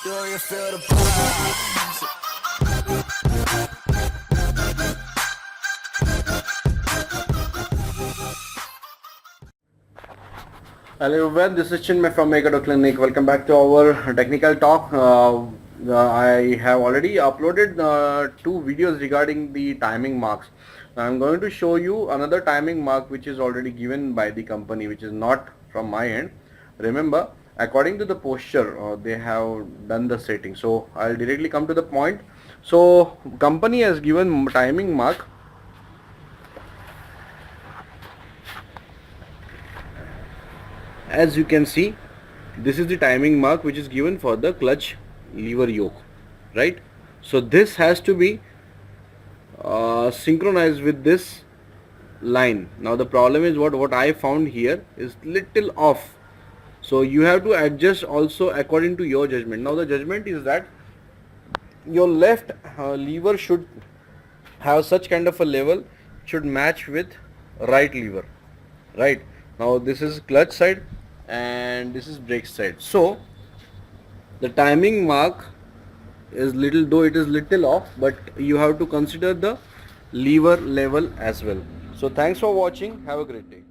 Do you feel the vibes? Hello everyone, this is Chinmay from Megado Clinic. Welcome back to our technical talk. I have already uploaded two videos regarding the timing marks. I'm going to show you another timing mark which is already given by the company, which is not from my end. Remember, according to the posture, they have done the setting. So I'll directly come to the point. So company has given timing mark. As you can see, this is the timing mark which is given for the clutch lever yoke, right? So this has to be synchronized with this line. Now the problem is what I found here is little off, so you have to adjust also according to your judgment. Now the judgment is that your left lever should have such kind of a level, should match with right lever, right? Now this is clutch side and this is brake side, so the timing mark is little, though it is little off, but you have to consider the lever level as well. So thanks for watching, have a great day.